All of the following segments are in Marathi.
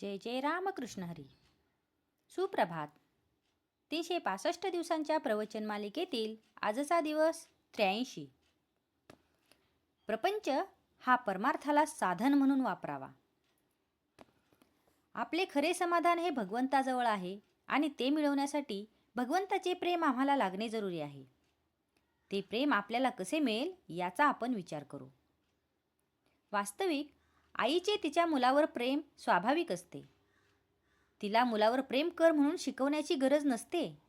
जय जय रामकृष्ण हरी. सुप्रभात. 365 दिवसांच्या प्रवचन मालिकेतील आजचा दिवस 83. प्रपंच हा परमार्थाला साधन म्हणून वापरावा. आपले खरे समाधान हे भगवंताजवळ आहे आणि ते मिळवण्यासाठी भगवंताचे प्रेम आम्हाला लागणे जरुरी आहे. ते प्रेम आपल्याला कसे मिळेल याचा आपण विचार करू. वास्तविक आईचे तिच्या मुलावर प्रेम स्वाभाविक असते. तिला मुलावर प्रेम कर म्हणून शिकवण्याची गरज नसते.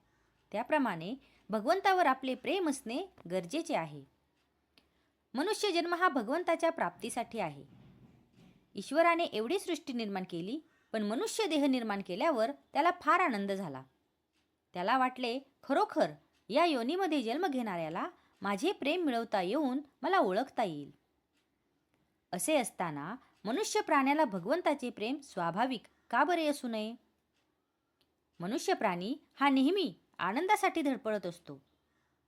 त्याप्रमाणे भगवंतावर आपले प्रेम असणे गरजेचे आहे. मनुष्य जन्म हा भगवंताच्या प्राप्तीसाठी आहे. ईश्वराने एवढी सृष्टी निर्माण केली, पण मनुष्य देह निर्माण केल्यावर त्याला फार आनंद झाला. त्याला वाटले, खरोखर या योनीमध्ये जन्म घेणाऱ्याला माझे प्रेम मिळवता येऊन मला ओळखता येईल. असे असताना मनुष्य प्राण्याला भगवंताचे प्रेम स्वाभाविक का बरे असू नये? मनुष्य प्राणी हा नेहमी आनंदासाठी धडपडत असतो.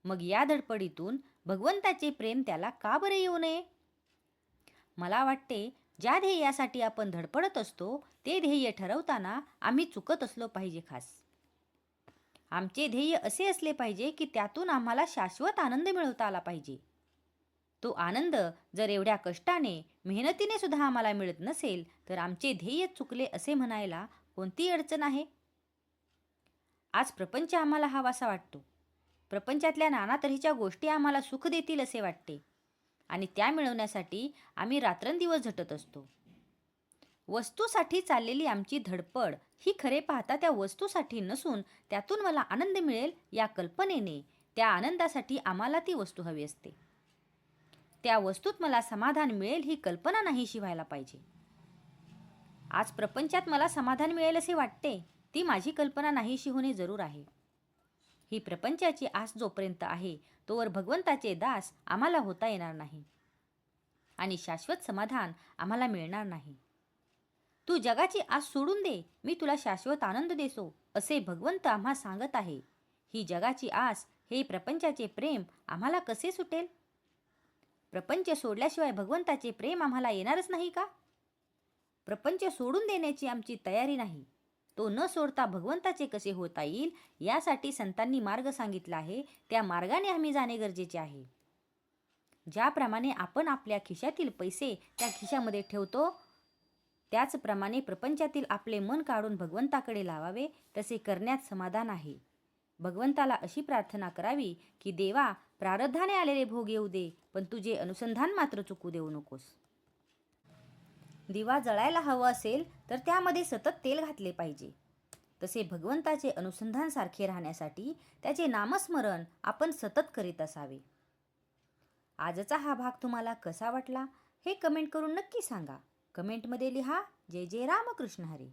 मग या धडपडीतून भगवंताचे प्रेम त्याला का बरे येऊ नये? मला वाटते, ज्या ध्येयासाठी आपण धडपडत असतो ते ध्येय ठरवताना आम्ही चुकत असलो पाहिजे. खास आमचे ध्येय असे असले पाहिजे की त्यातून आम्हाला शाश्वत आनंद मिळवता आला पाहिजे. तो आनंद जर एवढ्या कष्टाने मेहनतीने सुद्धा आम्हाला मिळत नसेल तर आमचे ध्येय चुकले असे म्हणायला कोणती अडचण आहे? आज प्रपंच आम्हाला हवासा वाटतो. प्रपंचातल्या नाना तऱ्हेच्या गोष्टी आम्हाला सुख देतील असे वाटते आणि त्या मिळवण्यासाठी आम्ही रात्रंदिवस झटत असतो. वस्तूसाठी चाललेली आमची धडपड ही खरे पाहता त्या वस्तूसाठी नसून त्यातून मला आनंद मिळेल या कल्पनेने, त्या आनंदासाठी आम्हाला ती वस्तू हवी असते. त्या वस्तूत मला समाधान मिळेल ही कल्पना नाहीशी व्हायला पाहिजे. आज प्रपंचात मला समाधान मिळेल असे वाटते, ती माझी कल्पना नाहीशी होणे जरूर आहे. ही प्रपंचाची आस जोपर्यंत आहे तोवर भगवंताचे दास आम्हाला होता येणार नाही आणि शाश्वत समाधान आम्हाला मिळणार नाही. तू जगाची आस सोडून दे, मी तुला शाश्वत आनंद देसो, असे भगवंत आम्हा सांगत आहे. ही जगाची आस, हे प्रपंचाचे प्रेम आम्हाला कसे सुटेल? प्रपंच सोडल्याशिवाय भगवंताचे प्रेम आम्हाला येणारच नाही का? प्रपंच सोडून देण्याची आमची तयारी नाही. तो न सोडता भगवंताचे कसे होता येईल यासाठी संतांनी मार्ग सांगितला आहे. त्या मार्गाने आम्ही जाणे गरजेचे आहे. ज्याप्रमाणे आपण आपल्या खिशातील पैसे त्या खिशामध्ये ठेवतो, त्याचप्रमाणे प्रपंचातील आपले मन काढून भगवंताकडे लावावे. तसे करण्यात समाधान आहे. भगवंताला अशी प्रार्थना करावी की देवा, प्रारब्धाने आलेले भोग येऊ दे, पण तुझे अनुसंधान मात्र चुकू देऊ नकोस. दिवा जळायला हवा असेल तर त्यामध्ये सतत तेल घातले पाहिजे. तसे भगवंताचे अनुसंधान सारखे राहण्यासाठी त्याचे नामस्मरण आपण सतत करीत असावे. आजचा हा भाग तुम्हाला कसा वाटला हे कमेंट करून नक्की सांगा. कमेंटमध्ये लिहा. जय जय रामकृष्ण हरी.